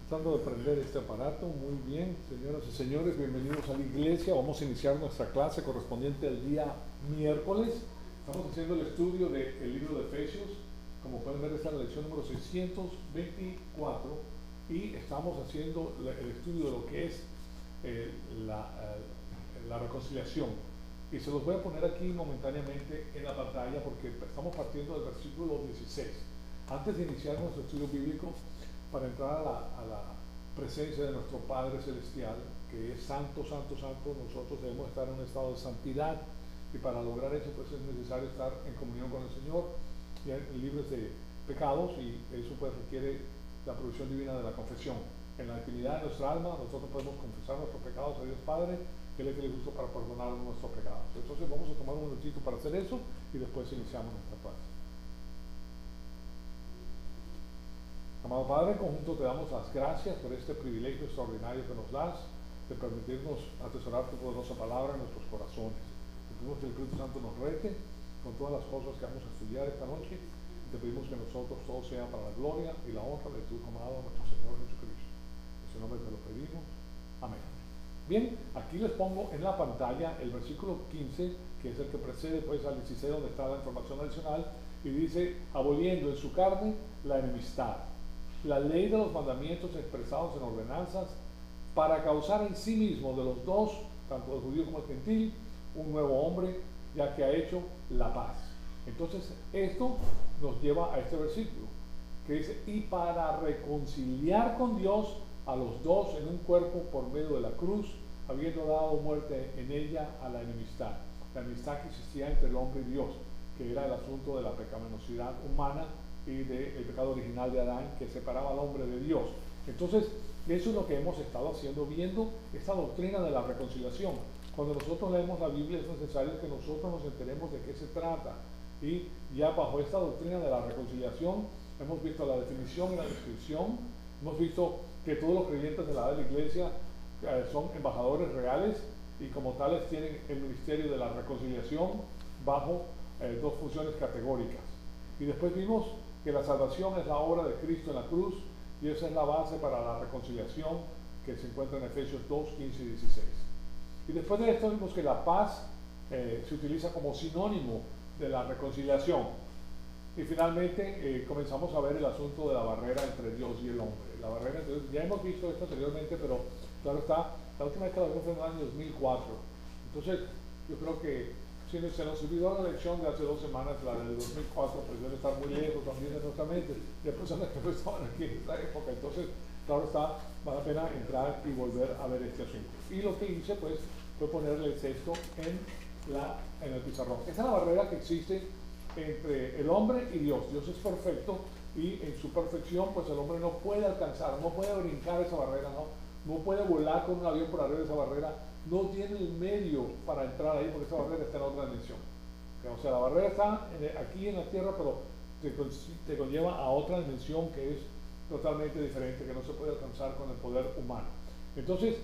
Tratando de prender este aparato. Muy bien, señoras y señores, bienvenidos a la iglesia. Vamos a iniciar nuestra clase correspondiente al día miércoles. Estamos haciendo el estudio del libro de Efesios. Como pueden ver, esta es la lección número 624 y estamos haciendo el estudio de lo que es eh, la, la reconciliación. Y se los voy a poner aquí momentáneamente en la pantalla porque estamos partiendo del versículo 16. Antes de iniciar nuestro estudio bíblico, para entrar a la presencia de nuestro Padre Celestial, que es santo, santo, santo, nosotros debemos estar en un estado de santidad, y para lograr eso pues es necesario estar en comunión con el Señor y libres de pecados, y eso pues requiere la provisión divina de la confesión. En la intimidad de nuestra alma nosotros podemos confesar nuestros pecados a Dios Padre, que Él es el justo para perdonar nuestros pecados. Entonces vamos a tomar un minutito para hacer eso y después iniciamos nuestra clase. Amado Padre, en conjunto te damos las gracias por este privilegio extraordinario que nos das de permitirnos atesorar tu poderosa palabra en nuestros corazones. Te pedimos que el Espíritu Santo nos rete con todas las cosas que vamos a estudiar esta noche, y te pedimos que nosotros todo sea para la gloria y la honra de tu amado nuestro Señor Jesucristo. En su nombre te lo pedimos. Amén. Bien, aquí les pongo en la pantalla el versículo 15, que es el que precede pues al 16, donde está la información adicional, y dice: aboliendo en su carne la enemistad, la ley de los mandamientos expresados en ordenanzas, para causar en sí mismo de los dos, tanto el judío como el gentil, un nuevo hombre, ya que ha hecho la paz. Entonces esto nos lleva a este versículo que dice: y para reconciliar con Dios a los dos en un cuerpo por medio de la cruz, habiendo dado muerte en ella a la enemistad que existía entre el hombre y Dios, que era el asunto de la pecaminosidad humana y del pecado original de Adán, que separaba al hombre de Dios. Entonces eso es lo que hemos estado haciendo, viendo esta doctrina de la reconciliación. Cuando nosotros leemos la Biblia es necesario que nosotros nos enteremos de qué se trata, y ya bajo esta doctrina de la reconciliación hemos visto la definición y la descripción. Hemos visto que todos los creyentes de la iglesia son embajadores reales, y como tales tienen el ministerio de la reconciliación bajo dos funciones categóricas. Y después vimos que la salvación es la obra de Cristo en la cruz, y esa es la base para la reconciliación que se encuentra en Efesios 2, 15 y 16. Y después de esto vimos que la paz se utiliza como sinónimo de la reconciliación. Y finalmente comenzamos a ver el asunto de la barrera entre Dios y el hombre. La barrera entre Dios, ya hemos visto esto anteriormente, pero claro está, la última vez que lo vimos fue en el año 2004. Entonces yo creo que si se nos olvidó la lección de hace 2 semanas, la del 2004, pues debe estar muy lejos también de nuestra mente, de personas que no estaban aquí en esta época. Entonces, claro está, vale la pena entrar y volver a ver este asunto. Y lo que hice pues fue ponerle esto en el pizarrón. Esa es la barrera que existe entre el hombre y Dios. Dios es perfecto, y en su perfección pues el hombre no puede alcanzar, no puede brincar esa barrera, no puede volar con un avión por arriba de esa barrera, no tiene el medio para entrar ahí, porque esa barrera está en otra dimensión. O sea, la barrera está aquí en la tierra, pero te conlleva a otra dimensión que es totalmente diferente, que no se puede alcanzar con el poder humano. Entonces,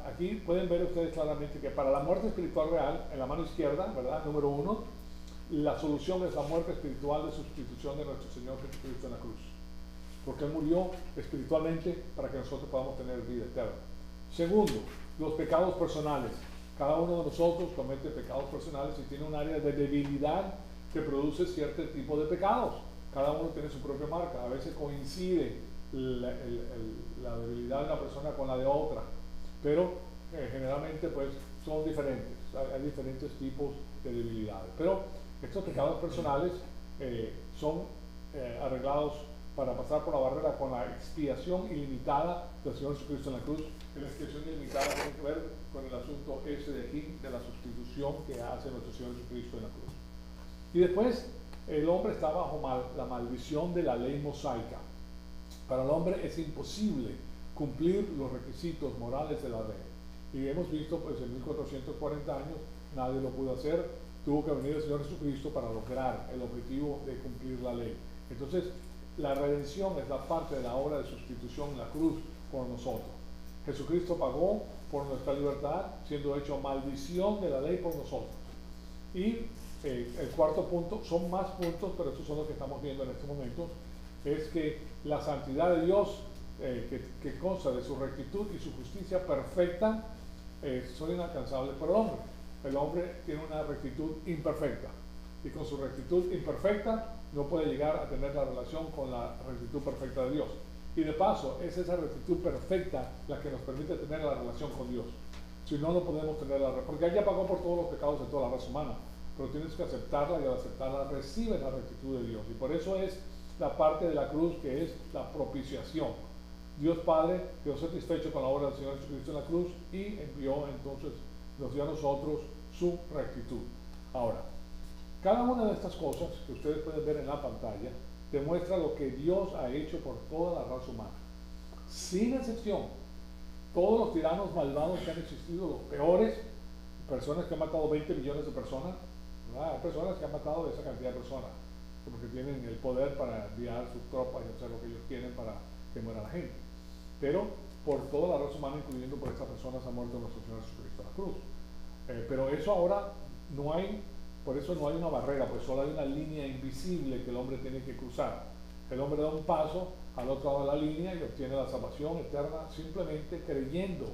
aquí pueden ver ustedes claramente que para la muerte espiritual real, en la mano izquierda, ¿verdad? Número 1, la solución es la muerte espiritual de sustitución de nuestro Señor Jesucristo en la cruz, porque Él murió espiritualmente para que nosotros podamos tener vida eterna. Segundo, los pecados personales. Cada uno de nosotros comete pecados personales y tiene un área de debilidad que produce cierto tipo de pecados. Cada uno tiene su propia marca. A veces coincide la debilidad de una persona con la de otra, pero generalmente pues son diferentes. Hay diferentes tipos de debilidades, pero estos pecados personales son arreglados para pasar por la barrera con la expiación ilimitada del Señor Jesucristo en la cruz. Y la expiación ilimitada tiene que ver con el asunto ese de aquí, de la sustitución que hace nuestro Señor Jesucristo en la cruz. Y después, el hombre está bajo la maldición de la ley mosaica. Para el hombre es imposible cumplir los requisitos morales de la ley. Y hemos visto, pues en 1440 años nadie lo pudo hacer. Tuvo que venir el Señor Jesucristo para lograr el objetivo de cumplir la ley. Entonces, la redención es la parte de la obra de sustitución en la cruz por nosotros. Jesucristo pagó por nuestra libertad, siendo hecho maldición de la ley por nosotros. Y el cuarto punto, son más puntos, pero estos son los que estamos viendo en este momento, es que la santidad de Dios que consta de su rectitud y su justicia perfecta, son inalcanzables para el hombre. El hombre tiene una rectitud imperfecta y con su rectitud imperfecta no puede llegar a tener la relación con la rectitud perfecta de Dios. Y de paso, es esa rectitud perfecta la que nos permite tener la relación con Dios. Si no, no podemos tener la relación, porque Él ya pagó por todos los pecados de toda la raza humana, pero tienes que aceptarla y al aceptarla recibes la rectitud de Dios. Y por eso es la parte de la cruz que es la propiciación. Dios Padre quedó satisfecho con la obra del Señor Jesucristo en la cruz y envió entonces, nos dio a nosotros su rectitud. Ahora, cada una de estas cosas que ustedes pueden ver en la pantalla demuestra lo que Dios ha hecho por toda la raza humana. Sin excepción, todos los tiranos malvados que han existido, los peores, personas que han matado 20 millones de personas, ¿verdad? Hay personas que han matado esa cantidad de personas, porque tienen el poder para enviar sus tropas y hacer lo que ellos quieren para que muera la gente. Pero por toda la raza humana, incluyendo por estas personas, ha muerto nuestro Señor Jesucristo en la cruz. Pero eso ahora no hay, por eso no hay una barrera, pues solo hay una línea invisible que el hombre tiene que cruzar. El hombre da un paso al otro lado de la línea y obtiene la salvación eterna simplemente creyendo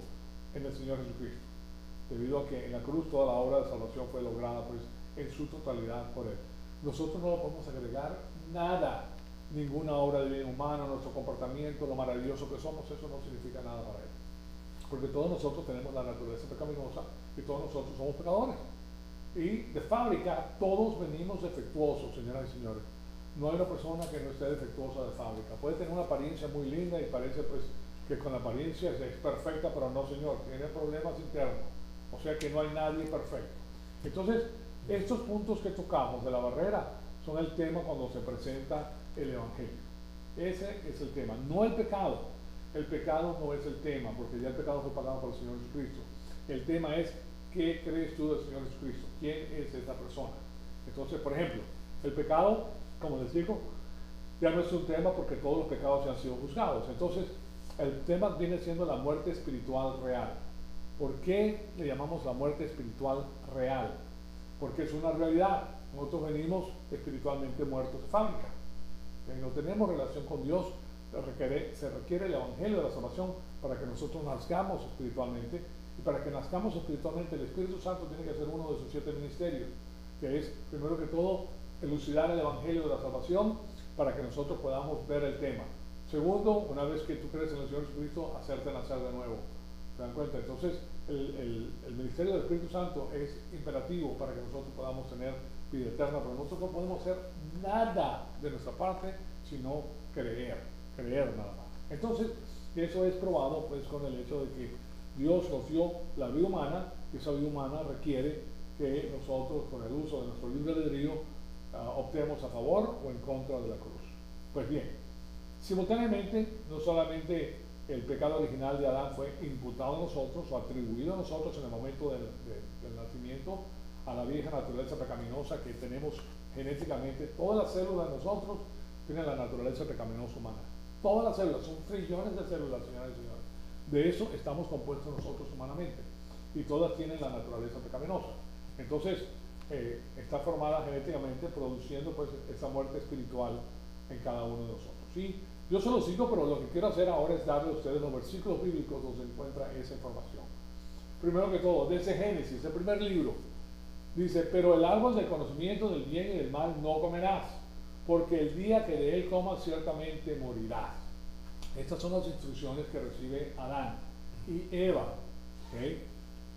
en el Señor Jesucristo, debido a que en la cruz toda la obra de salvación fue lograda pues en su totalidad por Él. Nosotros no le podemos agregar nada, ninguna obra de bien humano, nuestro comportamiento, lo maravilloso que somos, eso no significa nada para Él. Porque todos nosotros tenemos la naturaleza pecaminosa y todos nosotros somos pecadores. Y de fábrica todos venimos defectuosos, señoras y señores. No hay una persona que no esté defectuosa de fábrica. Puede tener una apariencia muy linda y parece pues que con la apariencia es perfecta, pero no, señor, tiene problemas internos. O sea que no hay nadie perfecto. Entonces, estos puntos que tocamos de la barrera son el tema cuando se presenta el Evangelio. Ese es el tema, no el pecado. El pecado no es el tema, porque ya el pecado fue pagado por el Señor Jesucristo. El tema es, ¿qué crees tú del Señor Jesucristo? ¿Quién es esa persona? Entonces, por ejemplo, el pecado, como les digo, ya no es un tema porque todos los pecados ya han sido juzgados. Entonces, el tema viene siendo la muerte espiritual real. ¿Por qué le llamamos la muerte espiritual real? Porque es una realidad. Nosotros venimos espiritualmente muertos de fábrica. No tenemos relación con Dios. Se requiere el Evangelio de la salvación para que nosotros nazcamos espiritualmente. Y para que nazcamos espiritualmente, el Espíritu Santo tiene que ser uno de sus 7 ministerios, que es, primero que todo, elucidar el Evangelio de la salvación para que nosotros podamos ver el tema. Segundo, una vez que tú crees en el Señor Jesucristo, hacerte nacer de nuevo. ¿Se dan cuenta? Entonces, el ministerio del Espíritu Santo es imperativo para que nosotros podamos tener vida eterna, pero nosotros no podemos hacer nada de nuestra parte, sino creer nada más. Entonces, eso es probado pues con el hecho de que Dios nos dio la vida humana, y esa vida humana requiere que nosotros, con el uso de nuestro libre albedrío, optemos a favor o en contra de la cruz. Pues bien, simultáneamente, no solamente el pecado original de Adán fue imputado a nosotros o atribuido a nosotros en el momento del nacimiento a la vieja naturaleza pecaminosa que tenemos genéticamente. Todas las células de nosotros tienen la naturaleza pecaminosa humana. Todas las células, son trillones de células, señoras y señores. De eso estamos compuestos nosotros humanamente. Y todas tienen la naturaleza pecaminosa. Entonces, está formada genéticamente produciendo pues esa muerte espiritual en cada uno de nosotros. ¿Sí? Yo se lo cito, pero lo que quiero hacer ahora es darle a ustedes los versículos bíblicos donde se encuentra esa información. Primero que todo, desde Génesis, el primer libro, dice: pero el árbol del conocimiento del bien y del mal no comerás, porque el día que de él comas ciertamente morirás. Estas son las instrucciones que recibe Adán y Eva. ¿Okay?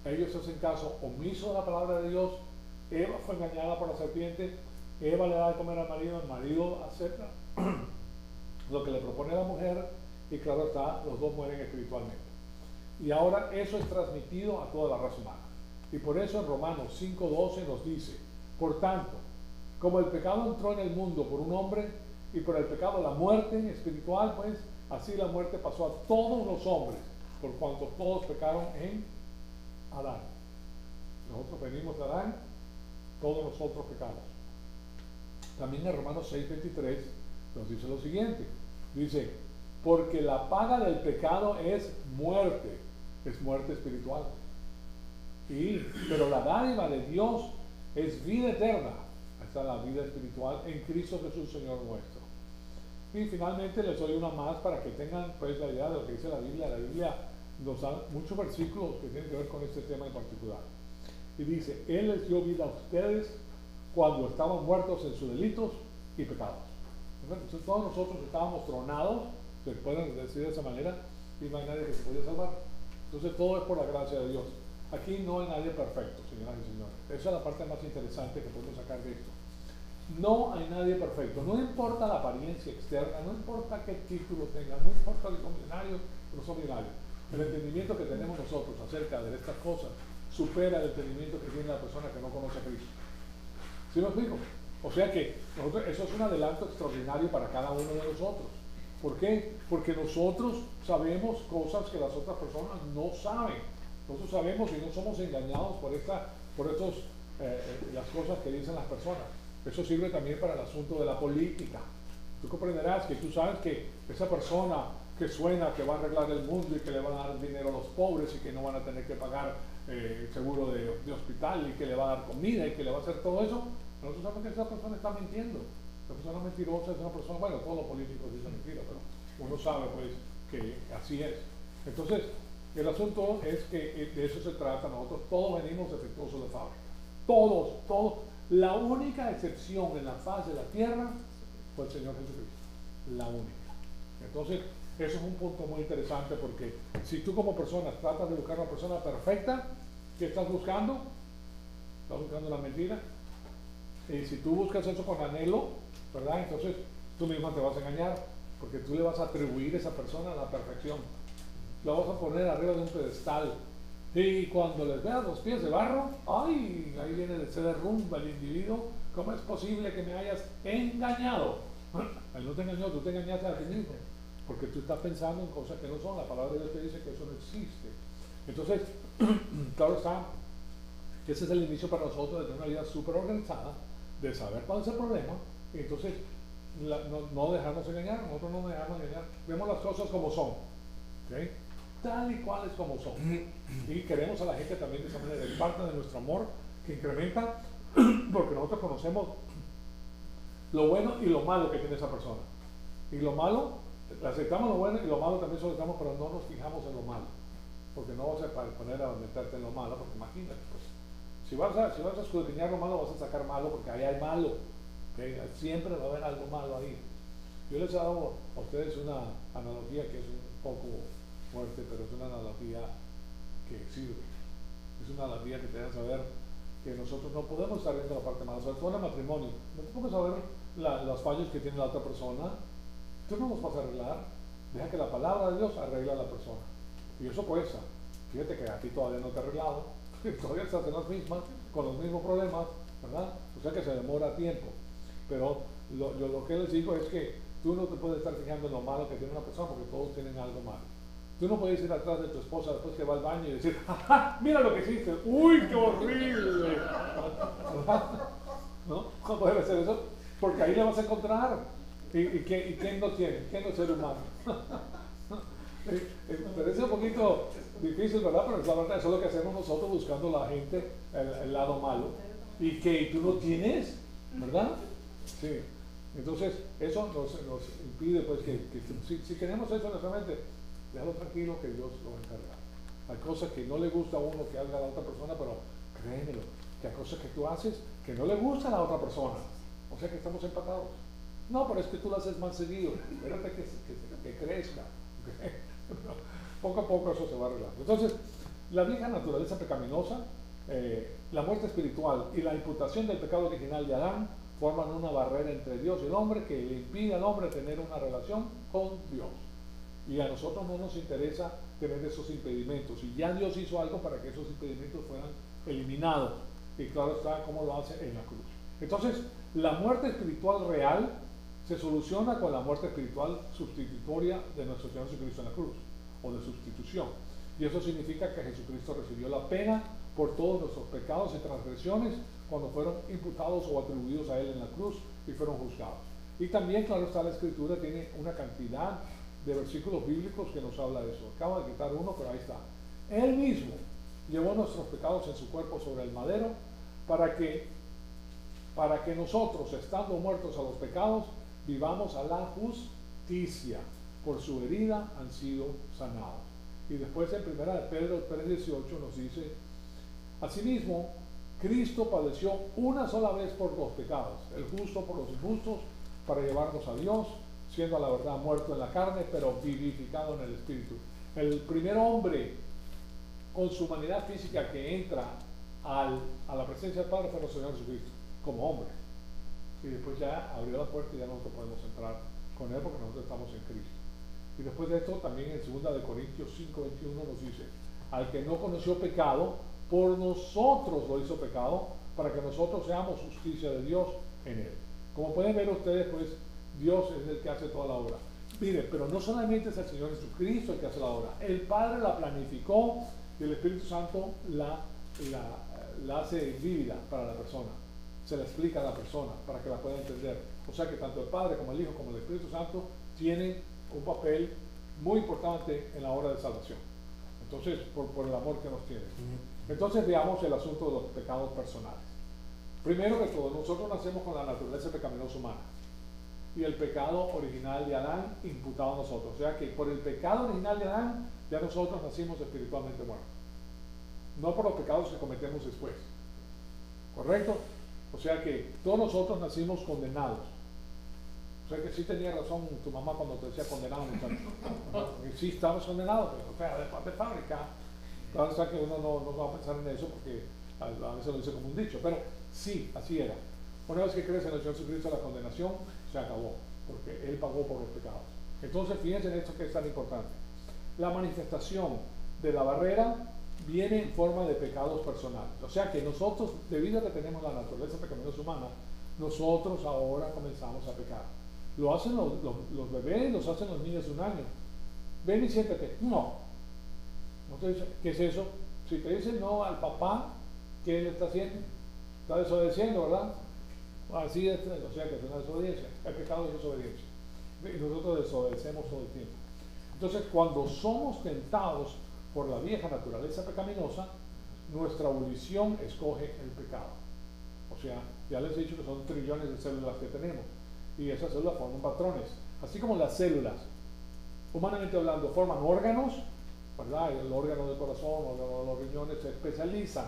Ellos hacen caso omiso de la palabra de Dios. Eva fue engañada por la serpiente. Eva le da de comer al marido, el marido acepta lo que le propone la mujer, y claro está, los dos mueren espiritualmente. Y ahora eso es transmitido a toda la raza humana. Y por eso en Romanos 5:12 nos dice: por tanto, como el pecado entró en el mundo por un hombre, y por el pecado la muerte espiritual, pues así la muerte pasó a todos los hombres, por cuanto todos pecaron en Adán. Nosotros venimos de Adán, todos nosotros pecamos. También en Romanos 6:23 nos dice lo siguiente, dice: porque la paga del pecado es muerte espiritual. Pero la dádiva de Dios es vida eterna. Esta es la vida espiritual en Cristo Jesús, Señor nuestro. Y finalmente les doy una más para que tengan pues la idea de lo que dice la Biblia. La Biblia nos da muchos versículos que tienen que ver con este tema en particular. Y dice, Él les dio vida a ustedes cuando estaban muertos en sus delitos y pecados. Entonces todos nosotros estábamos tronados, se pueden decir de esa manera, y no hay nadie que se pueda salvar. Entonces todo es por la gracia de Dios. Aquí no hay nadie perfecto, señoras y señores. Esa es la parte más interesante que podemos sacar de esto. No hay nadie perfecto. No importa la apariencia externa, no importa qué título tenga, no importa si son millonarios o no son millonarios. El entendimiento que tenemos nosotros acerca de estas cosas supera el entendimiento que tiene la persona que no conoce a Cristo. ¿Sí me explico? O sea que eso es un adelanto extraordinario para cada uno de nosotros. ¿Por qué? Porque nosotros sabemos cosas que las otras personas no saben. Nosotros sabemos y no somos engañados por las cosas que dicen las personas. Eso sirve también para el asunto de la política. Tú comprenderás que tú sabes que esa persona que suena que va a arreglar el mundo y que le van a dar dinero a los pobres y que no van a tener que pagar seguro de hospital y que le va a dar comida y que le va a hacer todo eso, nosotros sabemos que esa persona está mintiendo. La persona mentirosa es una persona, bueno, todos los políticos dicen mentira, pero uno sabe pues que así es. Entonces, el asunto es que de eso se trata. Nosotros todos venimos defectuosos de fábrica. Todos. La única excepción en la faz de la tierra fue el Señor Jesucristo. La única. Entonces, eso es un punto muy interesante porque si tú como persona tratas de buscar una persona perfecta, ¿qué estás buscando? Estás buscando una mentira. Y si tú buscas eso con anhelo, ¿verdad? Entonces tú misma te vas a engañar porque tú le vas a atribuir a esa persona la perfección. La vas a poner arriba de un pedestal. Y cuando les veas los pies de barro, ¡ay! Ahí viene, se derrumba el individuo. ¿Cómo es posible que me hayas engañado? Él no te engañó, tú te engañaste a ti mismo. Porque tú estás pensando en cosas que no son. La palabra de Dios te dice que eso no existe. Entonces, claro está, que ese es el inicio para nosotros de tener una vida súper organizada, de saber cuál es el problema, y entonces no dejarnos engañar. Nosotros no nos dejamos engañar. Vemos las cosas como son. ¿Okay? Tal y cual es como son. Y queremos a la gente también de esa manera. Es parte de nuestro amor que incrementa porque nosotros conocemos lo bueno y lo malo que tiene esa persona. Y lo malo, aceptamos lo bueno y lo malo también aceptamos, pero no nos fijamos en lo malo. Porque no vas a poner a meterte en lo malo, porque imagínate, pues, si vas a escudriñar lo malo, vas a sacar malo porque ahí hay malo. ¿Okay? Siempre va a haber algo malo ahí. Yo les he dado a ustedes una analogía que es un poco fuerte, pero es una analogía que sirve. Es una analogía que te deja saber que nosotros no podemos estar viendo la parte mala. Sobre todo en el matrimonio, no podemos saber los fallos que tiene la otra persona. Tú no los vas a arreglar. Deja que la palabra de Dios arregle a la persona. Y eso cuesta. Fíjate que a ti todavía no te ha arreglado. Todavía estás en las mismas, con los mismos problemas, ¿verdad? O sea que se demora tiempo. Pero lo que les digo es que tú no te puedes estar fijando en lo malo que tiene una persona porque todos tienen algo malo. Tú no puedes ir atrás de tu esposa después que va al baño y decir, ¡ja, mira lo que hiciste! ¡Uy, qué horrible! ¿No? No puedes hacer eso porque ahí le vas a encontrar. ¿Y quién no tiene? ¿Quién no es ser humano? Parece un poquito difícil, ¿verdad? Pero es la verdad, eso es lo que hacemos nosotros buscando a la gente, el lado malo. ¿Y que tú no tienes? ¿Verdad? Sí. Entonces, eso nos impide, pues, que si queremos eso en nuestra mente, déjalo tranquilo que Dios lo va a encargar. Hay cosas que no le gusta a uno que haga a la otra persona, pero créemelo, que hay cosas que tú haces que no le gustan a la otra persona. O sea que estamos empatados. No, pero es que tú lo haces más seguido. Espérate que crezca. Poco a poco eso se va arreglando. Entonces, la vieja naturaleza pecaminosa, la muerte espiritual y la imputación del pecado original de Adán forman una barrera entre Dios y el hombre que le impide al hombre tener una relación con Dios. Y a nosotros no nos interesa tener esos impedimentos. Y ya Dios hizo algo para que esos impedimentos fueran eliminados. Y claro está cómo lo hace en la cruz. Entonces, la muerte espiritual real se soluciona con la muerte espiritual sustitutoria de nuestro Señor Jesucristo en la cruz, o de sustitución. Y eso significa que Jesucristo recibió la pena por todos nuestros pecados y transgresiones cuando fueron imputados o atribuidos a Él en la cruz y fueron juzgados. Y también, claro está, la Escritura tiene una cantidad de versículos bíblicos que nos habla de eso. Acabo de quitar uno, pero ahí está. Él mismo llevó nuestros pecados en su cuerpo sobre el madero para que nosotros, estando muertos a los pecados, vivamos a la justicia. justicia. Por su herida han sido sanados. Y después en 1 Pedro 3:18 nos dice, asimismo, Cristo padeció una sola vez por los pecados, el justo por los injustos, para llevarnos a Dios, siendo a la verdad muerto en la carne, pero vivificado en el Espíritu. El primer hombre con su humanidad física que entra a la presencia del Padre fue nuestro Señor Jesucristo, como hombre. Y después ya abrió la puerta y ya nosotros podemos entrar con Él porque nosotros estamos en Cristo. Y después de esto también en 2 Corintios 5:21 nos dice, al que no conoció pecado, por nosotros lo hizo pecado, para que nosotros seamos justicia de Dios en Él. Como pueden ver ustedes, pues Dios es el que hace toda la obra. Mire, pero no solamente es el Señor Jesucristo el que hace la obra, el Padre la planificó y el Espíritu Santo la hace vívida para la persona, se la explica a la persona para que la pueda entender. O sea que tanto el Padre como el Hijo como el Espíritu Santo tienen un papel muy importante en la obra de salvación. Entonces, por el amor que nos tienen. Entonces veamos el asunto de los pecados personales. Primero que todo, nosotros nacemos con la naturaleza pecaminosa humana y el pecado original de Adán imputado a nosotros. O sea que por el pecado original de Adán ya nosotros nacimos espiritualmente muertos. No por los pecados que cometemos después. ¿Correcto? O sea que todos nosotros nacimos condenados. O sea que sí tenía razón tu mamá cuando te decía condenado, muchacho. Sí, estamos condenados, pero o sea, de fábrica. Claro está que uno no va a pensar en eso porque a veces lo dice como un dicho, pero sí, así era. Una vez que crees en el Señor Jesucristo, la condenación se acabó, porque Él pagó por los pecados. Entonces, fíjense en esto que es tan importante. La manifestación de la barrera viene en forma de pecados personales. O sea que nosotros, debido a que tenemos la naturaleza pecaminosa humana, nosotros ahora comenzamos a pecar. Lo hacen los bebés, los hacen los niños de 1 año. Ven y siéntate. No. Entonces, ¿qué es eso? Si te dicen no al papá, ¿qué le está haciendo? Está desobedeciendo, ¿verdad? Así es, o sea que es una desobediencia. El pecado es desobediencia. Y nosotros desobedecemos todo el tiempo. Entonces, cuando somos tentados por la vieja naturaleza pecaminosa, nuestra volición escoge el pecado. O sea, ya les he dicho que son trillones de células que tenemos. Y esas células forman patrones. Así como las células, humanamente hablando, forman órganos, ¿verdad? El órgano del corazón, el órgano de los riñones se especializan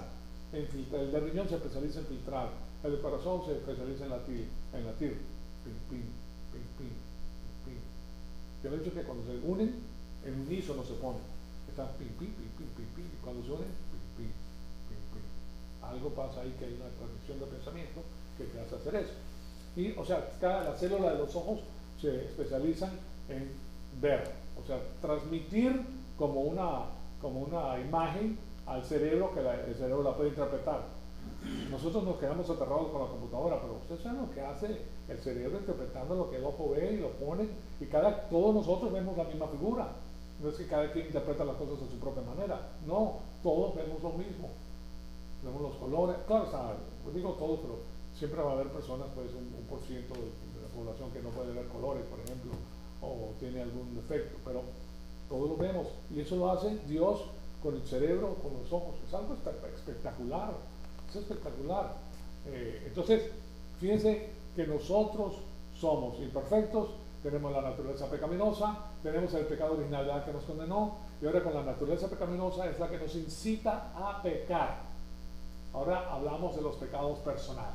en filtrar. El del riñón se especializa en filtrar. El del corazón se especializa en latir. Pim, pim, pim, pim, pim. Yo le he dicho que cuando se unen, en unísono se ponen. Están pim, pim, pim, pim, pim, pim. Y cuando se unen, pim, pim, pim, pim. Algo pasa ahí que hay una transmisión de pensamiento que te hace hacer eso. Y, o sea, la célula de los ojos se especializan en ver, o sea, transmitir como una imagen al cerebro que el cerebro la puede interpretar. Nosotros nos quedamos aterrados con la computadora, pero ustedes saben lo que hace el cerebro interpretando lo que el ojo ve y lo pone, y todos nosotros vemos la misma figura. No es que cada quien interpreta las cosas a su propia manera, no, todos vemos lo mismo. Vemos los colores, claro, o sea, pues digo todos, pero siempre va a haber personas, pues un por ciento de la población que no puede ver colores, por ejemplo, o tiene algún defecto, pero todos lo vemos, y eso lo hace Dios con el cerebro, con los ojos. Es algo espectacular, es espectacular. Entonces, fíjense que nosotros somos imperfectos, tenemos la naturaleza pecaminosa, tenemos el pecado original que nos condenó, y ahora con la naturaleza pecaminosa es la que nos incita a pecar. Ahora hablamos de los pecados personales,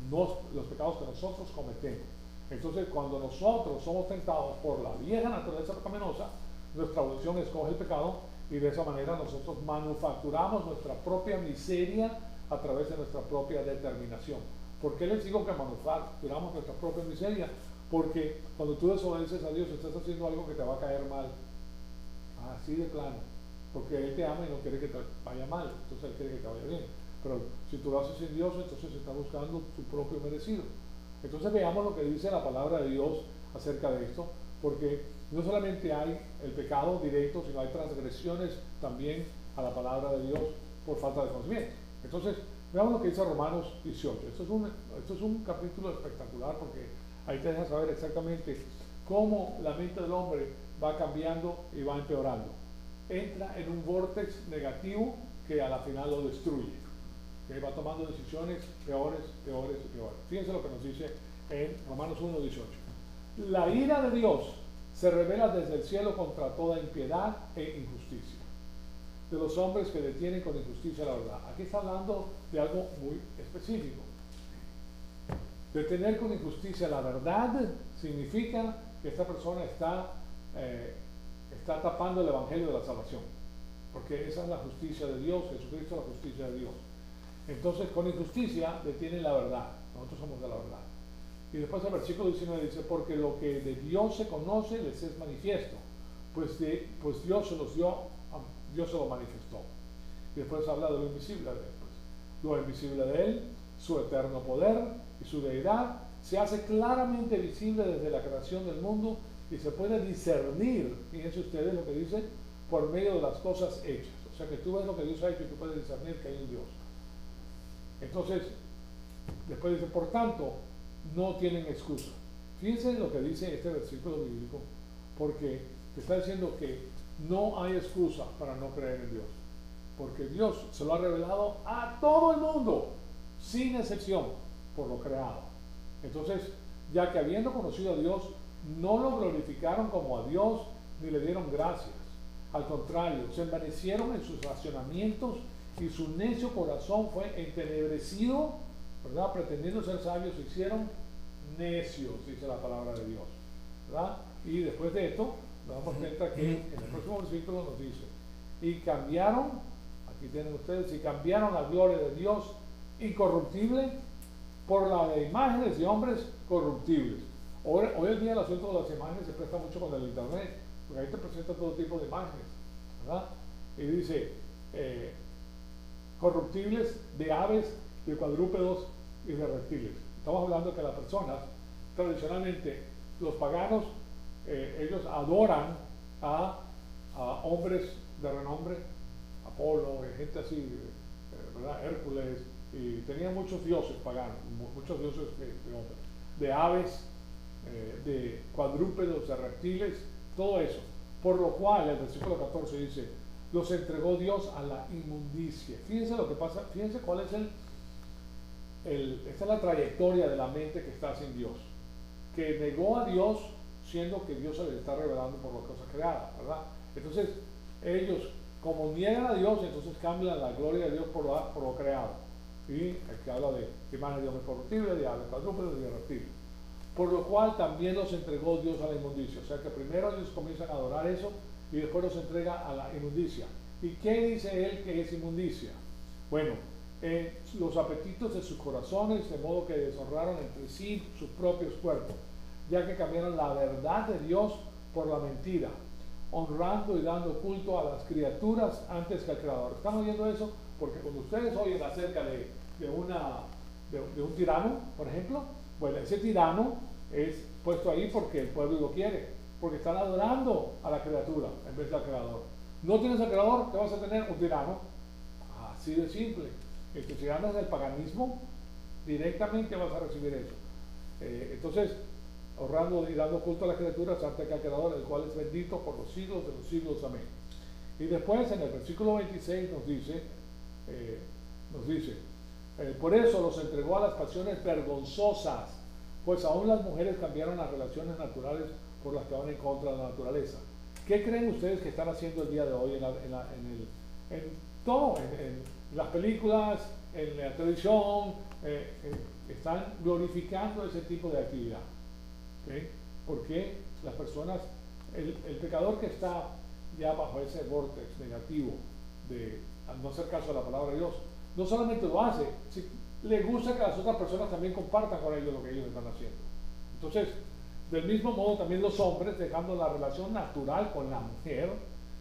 los pecados que nosotros cometemos. Entonces, cuando nosotros somos tentados por la vieja naturaleza pecaminosa, nuestra volición escoge el pecado, y de esa manera nosotros manufacturamos nuestra propia miseria a través de nuestra propia determinación. ¿Por qué les digo que manufacturamos nuestra propia miseria? Porque cuando tú desobedeces a Dios, estás haciendo algo que te va a caer mal, así de plano, porque Él te ama y no quiere que te vaya mal, entonces Él quiere que te vaya bien. Pero si tú lo haces sin Dios, entonces está buscando tu propio merecido. Entonces veamos lo que dice la palabra de Dios acerca de esto, porque no solamente hay el pecado directo, sino hay transgresiones también a la palabra de Dios por falta de conocimiento. Entonces, veamos lo que dice Romanos 18. Esto es un capítulo espectacular, porque ahí te deja saber exactamente cómo la mente del hombre va cambiando y va empeorando. Entra en un vórtex negativo que a la final lo destruye, que va tomando decisiones peores, peores y peores. Fíjense lo que nos dice en Romanos 1:18. La ira de Dios se revela desde el cielo contra toda impiedad e injusticia de los hombres que detienen con injusticia la verdad. Aquí está hablando de algo muy específico. Detener con injusticia la verdad significa que esta persona está tapando el evangelio de la salvación, porque esa es la justicia de Dios. Jesucristo es la justicia de Dios. Entonces, con injusticia detienen la verdad. Nosotros somos de la verdad. Y después el versículo 19 dice, porque lo que de Dios se conoce les es manifiesto, pues Dios se los dio, Dios se lo manifestó. Y después habla de lo invisible de él. Lo invisible de él, su eterno poder y su deidad, se hace claramente visible desde la creación del mundo y se puede discernir, fíjense ustedes lo que dice, por medio de las cosas hechas. O sea que tú ves lo que Dios ha hecho y tú puedes discernir que hay un Dios. Entonces, después dice, por tanto, no tienen excusa. Fíjense lo que dice este versículo bíblico, porque te está diciendo que no hay excusa para no creer en Dios, porque Dios se lo ha revelado a todo el mundo, sin excepción, por lo creado. Entonces, ya que habiendo conocido a Dios, no lo glorificaron como a Dios, ni le dieron gracias. Al contrario, se envanecieron en sus racionamientos y su necio corazón fue entenebrecido, ¿verdad? Pretendiendo ser sabios, se hicieron necios, dice la palabra de Dios, ¿verdad? Y después de esto, nos damos cuenta que en el próximo versículo nos dice, y cambiaron, aquí tienen ustedes, y cambiaron la gloria de Dios incorruptible por la de imágenes de hombres corruptibles. Hoy en día el asunto de las imágenes se presta mucho con el internet, porque ahí te presenta todo tipo de imágenes, ¿verdad? Y dice, corruptibles de aves, de cuadrúpedos y de reptiles. Estamos hablando que las personas, tradicionalmente, los paganos, ellos adoran a hombres de renombre, Apolo, gente así, ¿verdad? Hércules, y tenían muchos dioses paganos, muchos dioses de aves, de cuadrúpedos, de reptiles, todo eso. Por lo cual, el versículo 14 dice, los entregó Dios a la inmundicia. Fíjense lo que pasa, fíjense cuál es esta es la trayectoria de la mente que está sin Dios, que negó a Dios siendo que Dios se les está revelando por las cosas creadas, ¿verdad? Entonces, ellos, como niegan a Dios, entonces cambian la gloria de Dios por lo creado. ¿Sí? El que habla de imágenes de hombres corruptibles, de aves cuadrúpedos y de reptiles. Por lo cual también los entregó Dios a la inmundicia. O sea que primero ellos comienzan a adorar eso y después los entrega a la inmundicia. ¿Y qué dice él que es inmundicia? Bueno, los apetitos de sus corazones, de modo que deshonraron entre sí sus propios cuerpos, ya que cambiaron la verdad de Dios por la mentira, honrando y dando culto a las criaturas antes que al Creador. ¿Están oyendo eso? Porque cuando ustedes oyen acerca de un tirano, por ejemplo, bueno, ese tirano es puesto ahí porque el pueblo lo quiere, porque están adorando a la criatura en vez del Creador. No tienes al Creador, ¿qué vas a tener? Un tirano. Así de simple. Si andas del paganismo, directamente vas a recibir eso. Entonces, honrando y dando culto a las criaturas antes que al Creador, el cual es bendito por los siglos de los siglos. Amén. Y después, en el versículo 26 nos dice, por eso los entregó a las pasiones vergonzosas, pues aún las mujeres cambiaron las relaciones naturales por las que van en contra de la naturaleza. ¿Qué creen ustedes que están haciendo el día de hoy en las películas, en la televisión? Están glorificando ese tipo de actividad. ¿Okay? Porque las personas, el pecador que está ya bajo ese vórtex negativo de no hacer caso a la palabra de Dios, no solamente lo hace, si le gusta que las otras personas también compartan con ellos lo que ellos están haciendo. Entonces, del mismo modo también los hombres, dejando la relación natural con la mujer,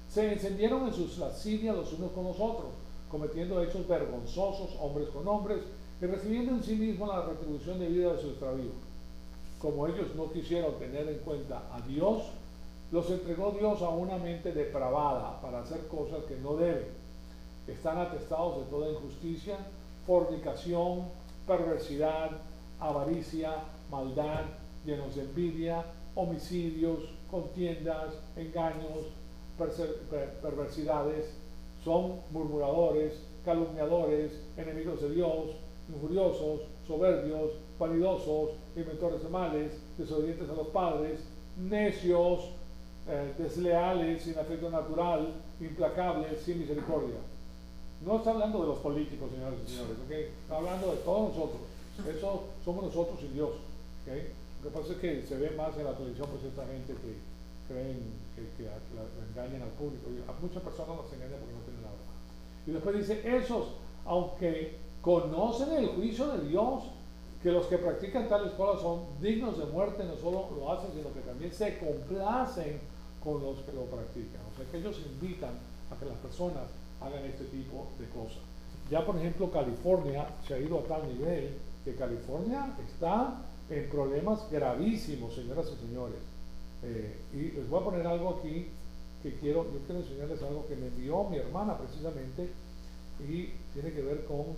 se encendieron en sus lascivias los unos con los otros, cometiendo hechos vergonzosos hombres con hombres y recibiendo en sí mismos la retribución debida de su extravío. Como ellos no quisieron tener en cuenta a Dios, los entregó Dios a una mente depravada para hacer cosas que no deben. Están atestados de toda injusticia, fornicación, perversidad, avaricia, maldad, llenos de envidia, homicidios, contiendas, engaños, perversidades. Son murmuradores, calumniadores, enemigos de Dios, injuriosos, soberbios, vanidosos, inventores de males, desobedientes a los padres, necios, desleales, sin afecto natural, implacables, sin misericordia. No está hablando de los políticos, señores y señores, ¿okay? Está hablando de todos nosotros. Eso somos nosotros sin Dios. ¿Okay? Lo que pasa es que se ve más en la televisión, pues esta gente que creen que engañan al público. Y a muchas personas los engañan porque no tienen la verdad. Y después dice, esos, aunque conocen el juicio de Dios, que los que practican tales cosas son dignos de muerte, no solo lo hacen, sino que también se complacen con los que lo practican. O sea que ellos invitan a que las personas hagan este tipo de cosas. Ya por ejemplo California se ha ido a tal nivel que California está en problemas gravísimos, señoras y señores. Y les voy a poner algo aquí que yo quiero enseñarles algo que me envió mi hermana precisamente y tiene que ver con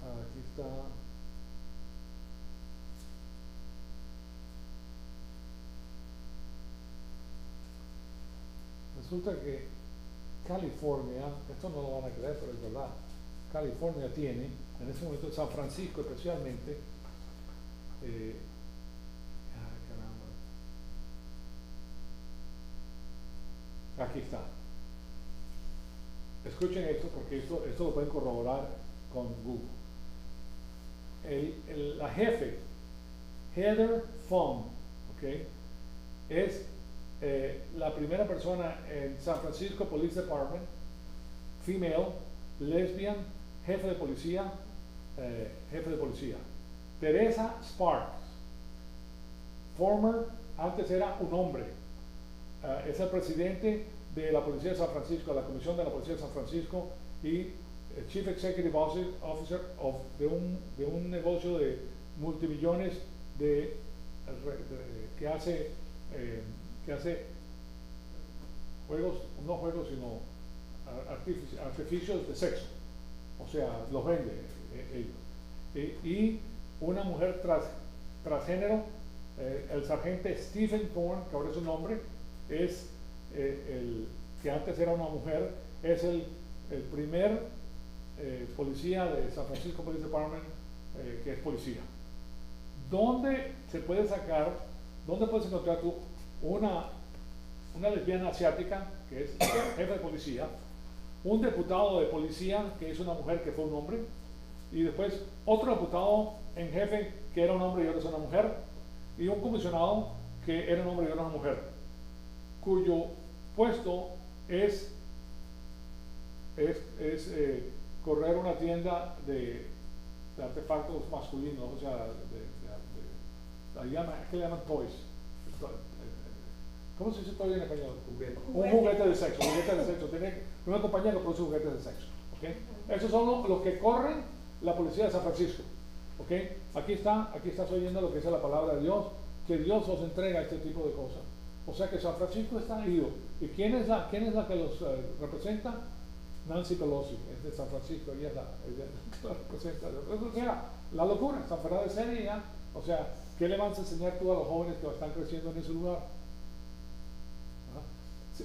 aquí está. Resulta que California, esto no lo van a creer, pero es verdad, California tiene, en ese momento San Francisco especialmente, aquí está. Escuchen esto porque esto lo pueden corroborar con Google. La jefe, Heather Fong, ¿okay? Es la primera persona en San Francisco Police Department, female, lesbian, jefe de policía. Teresa Sparks, former, antes era un hombre, es el presidente de la Policía de San Francisco, la Comisión de la Policía de San Francisco y Chief Executive Officer de un negocio de multimillones que hace juegos, no juegos, sino artificios de sexo, o sea, los vende ellos. Y una mujer transgénero, el sargento Stephen Thorne, que ahora es un hombre, es el que antes era una mujer, es el primer policía de San Francisco Police Department que es policía. ¿Dónde puedes encontrar tú una lesbiana asiática que es jefe de policía, un diputado de policía que es una mujer que fue un hombre, y después otro diputado en jefe que era un hombre y ahora es una mujer, y un comisionado que era un hombre y ahora es una mujer, cuyo puesto es correr una tienda de artefactos masculinos, o sea, ¿qué le llaman toys? ¿Cómo se dice toy en español? Un juguete de sexo. Tiene una compañía que produce juguetes de sexo. ¿Okay? Esos son los que corren la policía de San Francisco. ¿Okay? Aquí estás oyendo lo que dice la palabra de Dios, que Dios os entrega este tipo de cosas. O sea que San Francisco está ido. ¿Y quién es la que los representa? Nancy Pelosi, es de San Francisco, ella la representa. O sea, la locura, está fuera de serie ya. O sea, ¿qué le vas a enseñar tú a los jóvenes que están creciendo en ese lugar?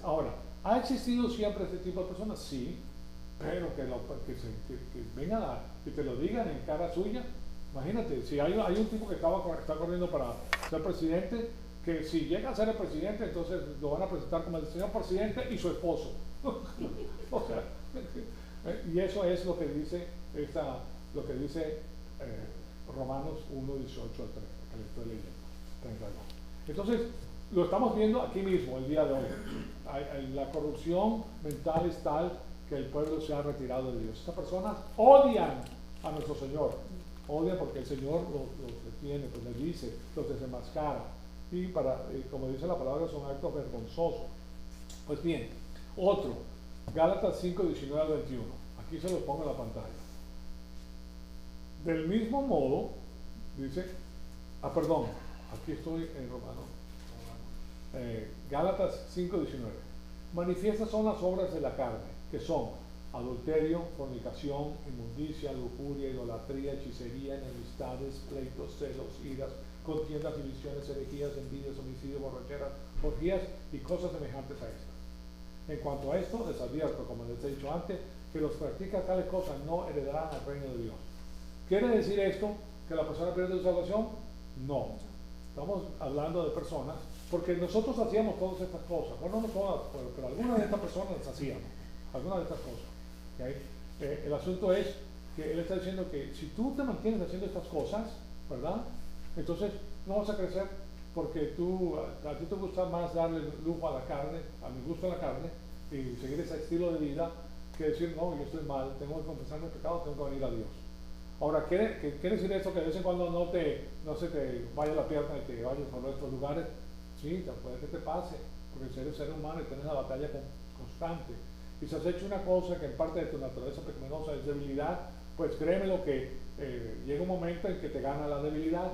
Ahora, ¿ha existido siempre este tipo de personas? Sí, pero que vengan y te lo digan en cara suya. Imagínate, si hay un tipo que está corriendo para ser presidente, que si llega a ser el presidente, entonces lo van a presentar como el señor presidente y su esposo. O sea, y eso es lo que dice Romanos 1, 18 al 30, que le estoy leyendo, 32. Entonces, lo estamos viendo aquí mismo el día de hoy. La corrupción mental es tal que el pueblo se ha retirado de Dios. Estas personas odian a nuestro Señor, odian porque el Señor los detiene, pues les dice, los desenmascara, y como dice la palabra, son actos vergonzosos. Pues bien, otro, Gálatas 5, 19 al 21. Aquí se los pongo en la pantalla. Del mismo modo, dice, aquí estoy en Romano. Gálatas 5:19. Manifiestas son las obras de la carne, que son adulterio, fornicación, inmundicia, lujuria, idolatría, hechicería, enemistades, pleitos, celos, iras, contiendas, divisiones, herejías, envidias, homicidios, borracheras, orgías y cosas semejantes a estas. En cuanto a esto, les advierto, como les he dicho antes, que los que practican tales cosas no heredarán el reino de Dios. ¿Quiere decir esto que la persona pierde su salvación? No. Estamos hablando de personas, porque nosotros hacíamos todas estas cosas. Bueno, no todas, pero algunas de estas personas las hacíamos. Algunas de estas cosas. ¿Okay? El asunto es que él está diciendo que si tú te mantienes haciendo estas cosas, ¿verdad? Entonces no vas a crecer, porque a ti te gusta más darle lujo a la carne, a mi gusto a la carne, y seguir ese estilo de vida, que decir, no, yo estoy mal, tengo que confesar mi pecado, tengo que venir a Dios. Ahora, ¿quiere decir esto que de vez en cuando no se te vaya la pierna y te vayas a estos lugares? Sí, puede que te pase, porque eres ser humano y tienes una batalla constante. Y si has hecho una cosa que en parte de tu naturaleza pecaminosa es debilidad, pues créeme lo que llega un momento en que te gana la debilidad,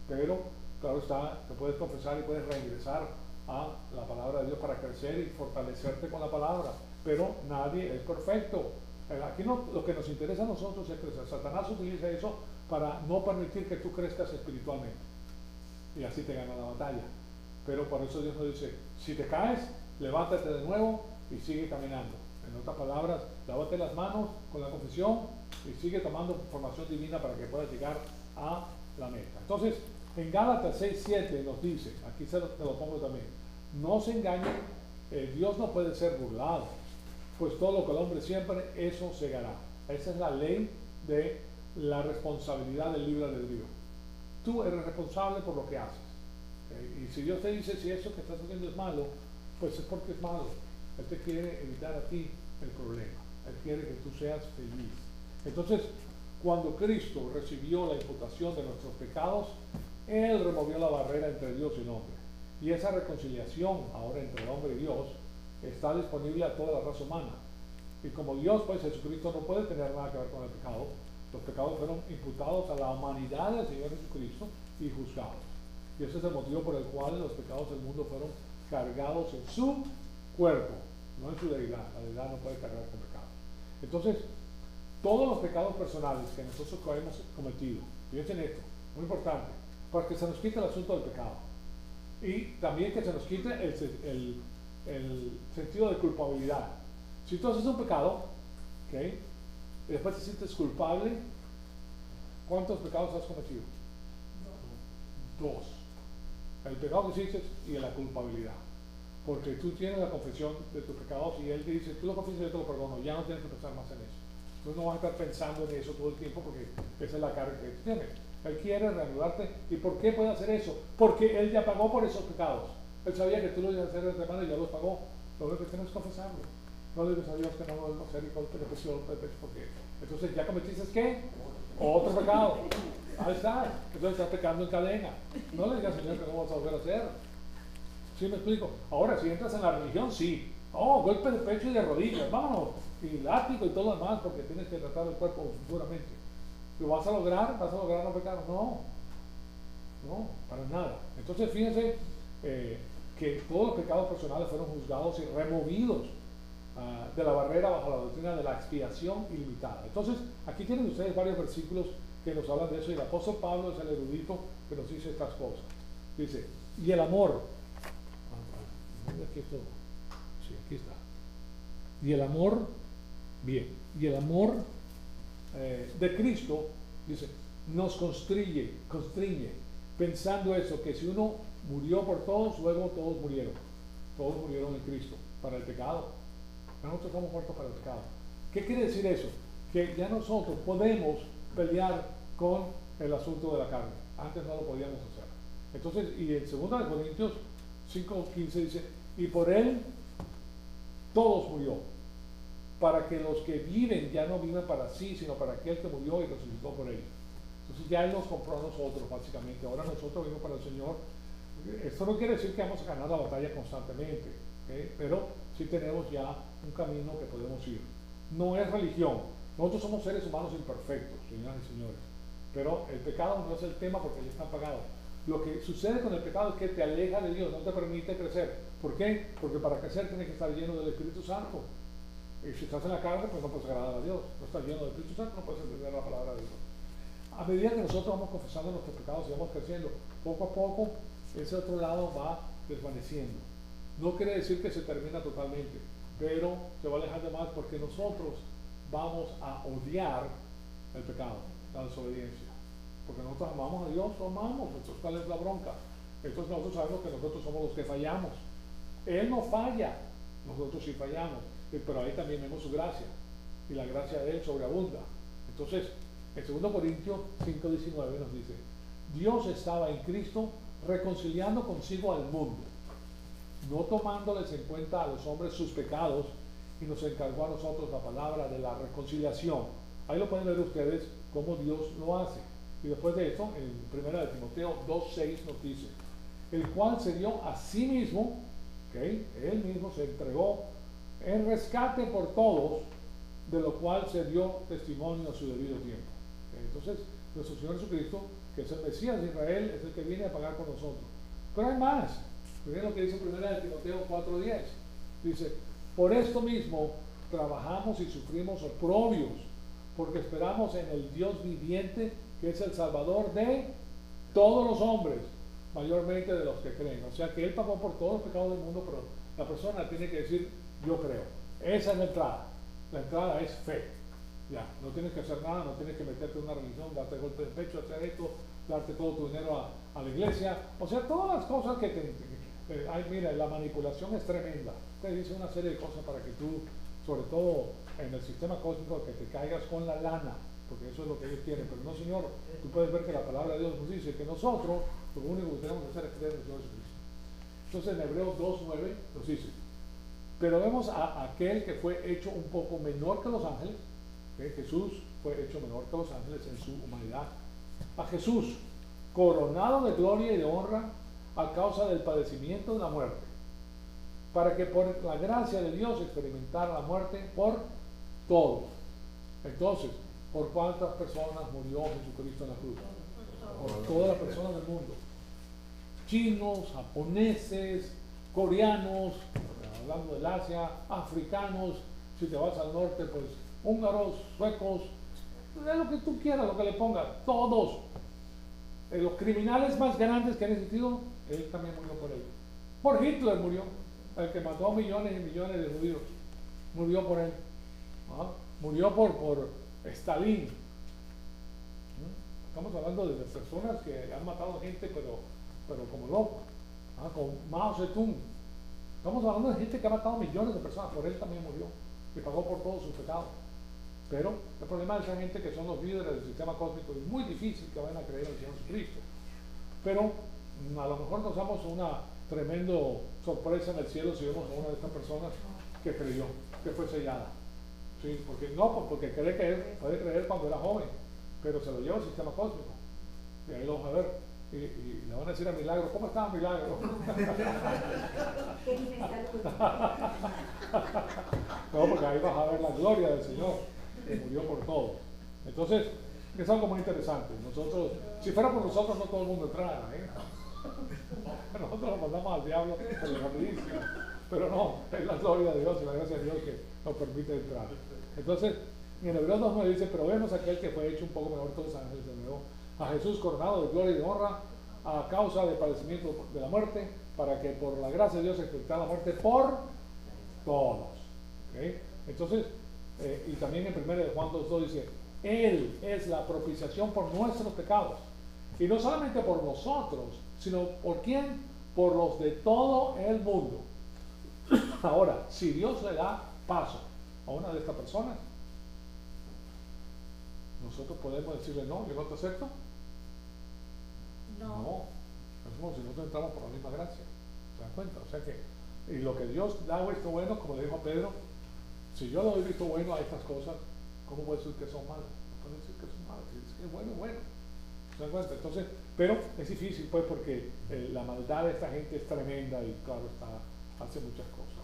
pero claro está, te puedes confesar y puedes reingresar a la palabra de Dios para crecer y fortalecerte con la palabra, pero nadie es perfecto. Aquí lo que nos interesa a nosotros es crecer. Satanás utiliza eso para no permitir que tú crezcas espiritualmente y así te gana la batalla. Pero por eso Dios nos dice, si te caes, levántate de nuevo y sigue caminando. En otras palabras, lávate las manos con la confesión y sigue tomando formación divina para que puedas llegar a la meta. Entonces, en Gálatas 6:7 nos dice, aquí te lo pongo también, no se engañen, Dios no puede ser burlado, pues todo lo que el hombre siempre, eso segará. Esa es la ley de la responsabilidad del libre albedrío. Tú eres responsable por lo que haces. ¿Okay? Y si Dios te dice, si eso que estás haciendo es malo, pues es porque es malo. Él te quiere evitar a ti el problema. Él quiere que tú seas feliz. Entonces, cuando Cristo recibió la imputación de nuestros pecados, Él removió la barrera entre Dios y el hombre. Y esa reconciliación ahora entre el hombre y Dios está disponible a toda la raza humana. Y como Dios, pues Jesucristo no puede tener nada que ver con el pecado. Los pecados fueron imputados a la humanidad del Señor Jesucristo y juzgados. Y ese es el motivo por el cual los pecados del mundo fueron cargados en su cuerpo, no en su deidad. La deidad no puede cargar con pecados. Entonces, todos los pecados personales que nosotros hemos cometido, fíjense en esto, muy importante, para que se nos quite el asunto del pecado. Y también que se nos quite el sentido de culpabilidad. Si tú haces un pecado, ¿okay? Y después te sientes culpable, ¿cuántos pecados has cometido? Dos. El pecado que hiciste y la culpabilidad. Porque tú tienes la confesión de tus pecados y Él te dice, tú lo confiesas y yo te lo perdono, ya no tienes que pensar más en eso. Tú no vas a estar pensando en eso todo el tiempo porque esa es la carga que tú tienes. Él quiere reanudarte. ¿Y por qué puede hacer eso? Porque Él ya pagó por esos pecados. Él sabía que tú lo ibas a hacer de antemano y ya los pagó. Lo único que tienes es confesarlo. No le dices a Dios que no lo debes hacer y golpe de pecho, porque entonces ya cometiste ¿qué? Otro pecado. Ahí está. Entonces estás pecando en cadena. No le digas al Señor que no vas a volver a hacer. ¿Sí me explico? Ahora, si entras en la religión, sí. Oh, golpe de pecho y de rodillas, vámonos. Y látigo y todo lo demás, porque tienes que tratar el cuerpo duramente. ¿Lo vas a lograr? ¿Vas a lograr no pecar? No. No, para nada. Entonces, fíjense que todos los pecados personales fueron juzgados y removidos de la barrera bajo la doctrina de la expiación ilimitada. Entonces, aquí tienen ustedes varios versículos que nos hablan de eso, y el apóstol Pablo es el erudito que nos dice estas cosas. Dice, y el amor, aquí está. Sí, aquí está. Y el amor, bien, y el amor de Cristo, dice, nos constriñe, pensando eso, que si uno murió por todos, luego todos murieron en Cristo, para el pecado. Nosotros somos muertos para el pecado. ¿Qué quiere decir eso? Que ya nosotros podemos pelear con el asunto de la carne. Antes no lo podíamos hacer. Entonces, y en 2 Corintios 5:15 dice, y por Él todos murió, para que los que viven ya no viven para sí, sino para aquel que murió y resucitó por Él. Entonces ya Él nos compró a nosotros, básicamente. Ahora nosotros vivimos para el Señor. Esto no quiere decir que vamos a ganar la batalla constantemente, ¿okay? Pero sí tenemos ya un camino que podemos ir. No es religión. Nosotros somos seres humanos imperfectos, señoras y señores. Pero el pecado no es el tema porque ya está pagado. Lo que sucede con el pecado es que te aleja de Dios, no te permite crecer. ¿Por qué? Porque para crecer tienes que estar lleno del Espíritu Santo. Y si estás en la carne, pues no puedes agradar a Dios. No estás lleno del Espíritu Santo, no puedes entender la palabra de Dios. A medida que nosotros vamos confesando nuestros pecados y vamos creciendo, poco a poco ese otro lado va desvaneciendo. No quiere decir que se termina totalmente, pero se va alejando más porque nosotros vamos a odiar el pecado, la desobediencia. Porque nosotros amamos a Dios, lo amamos. Entonces, ¿cuál es la bronca? Entonces nosotros sabemos que nosotros somos los que fallamos. Él no falla, nosotros sí fallamos, pero ahí también vemos su gracia, y la gracia de Él sobreabunda. Entonces, en 2 Corintios 5:19 nos dice, Dios estaba en Cristo reconciliando consigo al mundo, no tomándoles en cuenta a los hombres sus pecados, y nos encargó a nosotros la palabra de la reconciliación. Ahí lo pueden ver ustedes cómo Dios lo hace. Y después de esto, en 1 Timoteo 2:6 nos dice, el cual se dio a sí mismo, él mismo se entregó en rescate por todos, de lo cual se dio testimonio a su debido tiempo. Entonces, nuestro Señor Jesucristo, que es el Mesías de Israel, es el que viene a pagar por nosotros. Pero hay más. Miren lo que dice 1 Timoteo 4:10. Dice, por esto mismo trabajamos y sufrimos oprobios, porque esperamos en el Dios viviente, que es el Salvador de todos los hombres, mayormente de los que creen. O sea que Él pagó por todos los pecados del mundo, pero la persona tiene que decir, yo creo. Esa es la entrada. La entrada es fe. Ya, no tienes que hacer nada, no tienes que meterte en una religión, darte golpe de pecho, hacer esto, darte todo tu dinero a la iglesia. O sea, todas las cosas que mira, la manipulación es tremenda. Te dice una serie de cosas para que tú, sobre todo en el sistema cósmico, que te caigas con la lana, porque eso es lo que ellos quieren. Pero no, Señor, tú puedes ver que la palabra de Dios nos dice que nosotros lo único que tenemos que hacer es creer en el Señor Jesucristo. Entonces en Hebreos 2:9 nos dice, pero vemos a aquel que fue hecho un poco menor que los ángeles. Jesús fue hecho menor que los ángeles en su humanidad. A Jesús, coronado de gloria y de honra a causa del padecimiento de la muerte, para que por la gracia de Dios experimentara la muerte por todos. Entonces, ¿por cuántas personas murió Jesucristo en la cruz? Por todas las personas del mundo. Chinos, japoneses, coreanos, hablando del Asia, africanos, si te vas al norte, pues húngaros, suecos, lo que tú quieras, lo que le pongas, todos. Los criminales más grandes que han existido, él también murió por ellos. Por Hitler murió, el que mató a millones y millones de judíos, murió por él. Murió por Stalin. Estamos hablando de personas que han matado gente, pero como locos. Con Mao Zedong. Estamos hablando de gente que ha matado millones de personas, por él también murió, y pagó por todos sus pecados. Pero el problema de esa gente que son los líderes del sistema cósmico es muy difícil que vayan a creer en el Señor Jesucristo. Pero a lo mejor nos damos una tremenda sorpresa en el cielo si vemos a una de estas personas que creyó, que fue sellada. Sí, porque puede creer cuando era joven, pero se lo lleva el sistema cósmico. Y ahí lo vamos a ver. Y le van a decir a Milagro, ¿cómo está Milagro? No, porque ahí vas a ver la gloria del Señor, que murió por todos. Entonces, es algo muy interesante. Nosotros, si fuera por nosotros, no todo el mundo entrara, Nosotros lo mandamos al diablo rapidísimo. Pero no, es la gloria de Dios y la gracia de Dios que nos permite entrar. Entonces, en Hebreos 2:9 dice, pero vemos aquel que fue hecho un poco mejor que los ángeles de nuevo, a Jesús coronado de gloria y de honra a causa del padecimiento de la muerte, para que por la gracia de Dios experimentara la muerte por todos. Entonces, y también en 1 Juan 2:2 dice, Él es la propiciación por nuestros pecados, y no solamente por nosotros, sino por quién, por los de todo el mundo. Ahora, si Dios le da paso a una de estas personas, nosotros podemos decirle, no, yo no te acepto. No, es como si nosotros entramos por la misma gracia. ¿Se dan cuenta? O sea que, y lo que Dios da visto bueno, como le dijo a Pedro, si yo le doy visto bueno a estas cosas, ¿cómo puede decir que son malas? No puede decir que son malas, es que es bueno, bueno. ¿Se dan cuenta? Entonces, pero es difícil pues porque la maldad de esta gente es tremenda y claro, hace muchas cosas.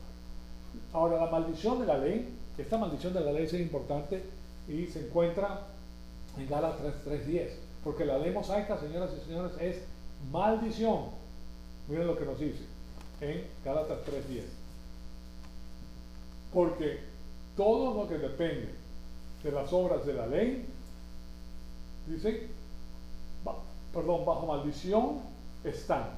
Ahora, la maldición de la ley, esta maldición de la ley es importante y se encuentra en Gálatas 3:10, porque la ley mosaica, señoras y señores, es maldición. Miren lo que nos dice en Gálatas 3:10. Porque todo lo que depende de las obras de la ley, dice, bajo maldición están.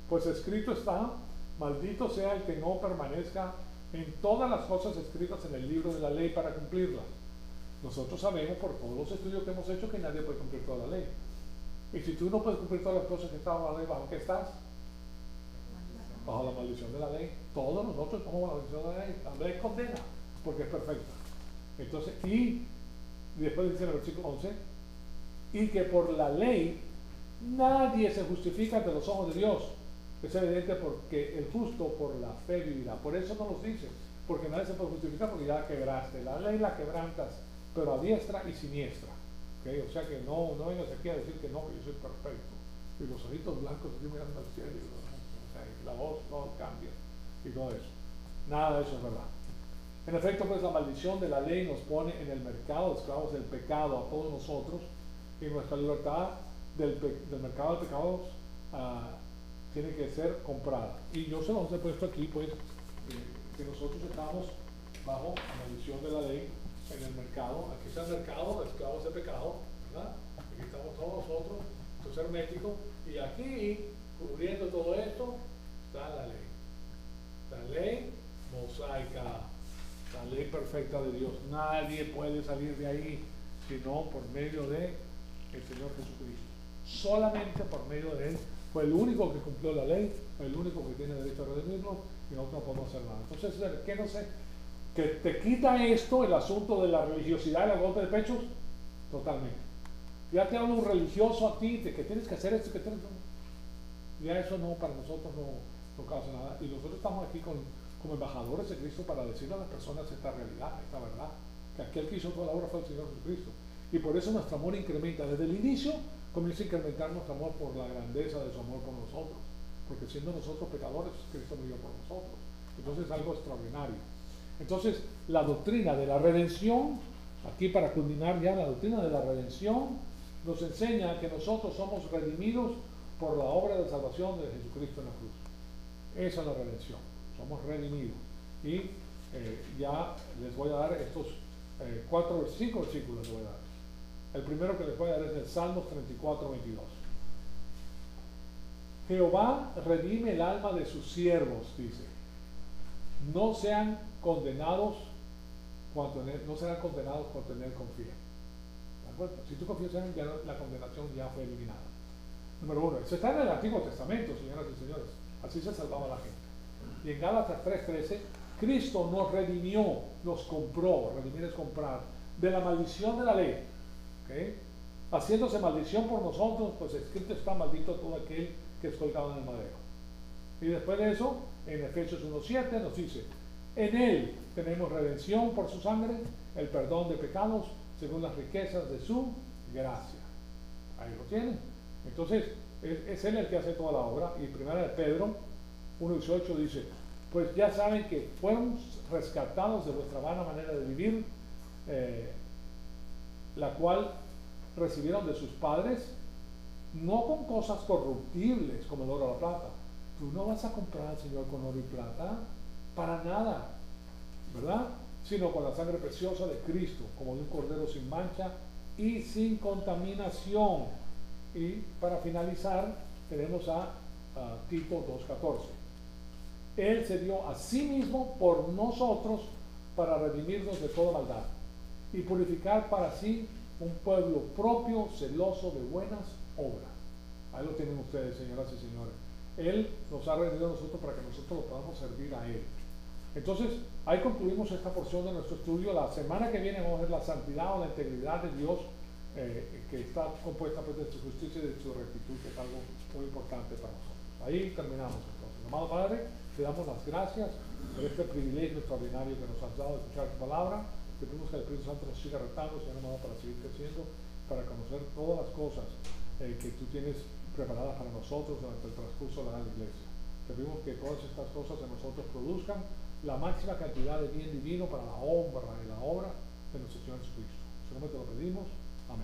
Pues escrito está, maldito sea el que no permanezca en todas las cosas escritas en el libro de la ley para cumplirlas. Nosotros sabemos por todos los estudios que hemos hecho que nadie puede cumplir toda la ley. Y si tú no puedes cumplir todas las cosas que están bajo la ley, ¿bajo qué estás? Bajo la maldición de la ley. Todos nosotros estamos bajo la maldición de la ley. La ley condena porque es perfecta. Entonces, y después dice en el versículo 11, y que por la ley nadie se justifica ante los ojos de Dios. Es evidente porque el justo por la fe vivirá. Por eso no los dice, porque nadie se puede justificar porque ya la quebraste. La ley la quebrantas, pero a diestra y siniestra. ¿Okay? O sea que no vengas aquí a decir que no, que yo soy perfecto. Y los ojitos blancos aquí mirando al cielo, o sea, la voz no cambia y todo eso. Nada de eso es verdad. En efecto, pues la maldición de la ley nos pone en el mercado, esclavos del pecado a todos nosotros, y nuestra libertad del mercado de pecados tiene que ser comprada. Y yo se los he puesto aquí, pues, que nosotros estamos bajo la maldición de la ley en el mercado. Aquí está el mercado de esclavos de pecado, ¿verdad? Aquí estamos todos nosotros, esto es hermético, y aquí, cubriendo todo esto, está la ley. La ley mosaica, la ley perfecta de Dios. Nadie puede salir de ahí sino por medio de el Señor Jesucristo. Solamente por medio de Él. Fue el único que cumplió la ley, fue el único que tiene derecho a redimirlo, y nosotros no podemos hacer nada. Entonces, ¿qué no sé? ¿Que te quita esto el asunto de la religiosidad y la golpe de pechos? Totalmente. Ya te habla un religioso a ti de que tienes que hacer esto, que tienes que... Ya eso no, para nosotros no causa nada. Y nosotros estamos aquí como embajadores de Cristo para decirle a las personas esta realidad, esta verdad, que aquel que hizo toda la obra fue el Señor Jesucristo. Y por eso nuestro amor incrementa. Desde el inicio comienza a incrementar nuestro amor por la grandeza de su amor por nosotros. Porque siendo nosotros pecadores, Cristo murió por nosotros. Entonces es algo extraordinario. Entonces, la doctrina de la redención, aquí para culminar ya, la doctrina de la redención nos enseña que nosotros somos redimidos por la obra de salvación de Jesucristo en la cruz. Esa es la redención. Somos redimidos. Y ya les voy a dar estos 5 versículos. Les voy a dar. El primero que les voy a dar es el Salmos 34, 22. Jehová redime el alma de sus siervos, dice. No sean condenados cuando en él confíen. ¿De acuerdo? Si tú confías en él, ya la condenación ya fue eliminada. Número 1. Eso está en el Antiguo Testamento, señoras y señores. Así se salvaba la gente. Y en Gálatas 3:13, Cristo nos redimió, nos compró, redimir es comprar, de la maldición de la ley. ¿Okay? Haciéndose maldición por nosotros, pues escrito está: maldito todo aquel que es colgado en el madero. Y después de eso, en Efesios 1:7 nos dice: en él tenemos redención por su sangre, el perdón de pecados según las riquezas de su gracia. Ahí lo tienen. Entonces, es él el que hace toda la obra. Y primera de Pedro 1:18 dice: pues ya saben que fueron rescatados de vuestra vana manera de vivir, la cual recibieron de sus padres, no con cosas corruptibles como el oro o la plata. Tú no vas a comprar al Señor con oro y plata, para nada, ¿verdad? Sino con la sangre preciosa de Cristo, como de un cordero sin mancha y sin contaminación. Y para finalizar, tenemos a Tito 2:14. Él se dio a sí mismo por nosotros para redimirnos de toda maldad y purificar para sí un pueblo propio, celoso de buenas obras. Ahí lo tienen ustedes, señoras y señores. Él nos ha redimido a nosotros para que nosotros lo podamos servir a Él. Entonces, ahí concluimos esta porción de nuestro estudio. La semana que viene vamos a ver la santidad o la integridad de Dios, que está compuesta pues, de su justicia y de su rectitud, que es algo muy importante para nosotros. Ahí terminamos entonces. Amado Padre, te damos las gracias por este privilegio extraordinario que nos has dado de escuchar tu palabra. Te pedimos que el Espíritu Santo nos siga retando, Señor amado, para seguir creciendo, para conocer todas las cosas que tú tienes preparadas para nosotros durante el transcurso de la iglesia. Te pedimos que todas estas cosas en nosotros produzcan la máxima cantidad de bien divino para la honra y la obra de nuestro Señor Jesucristo. Solamente te lo pedimos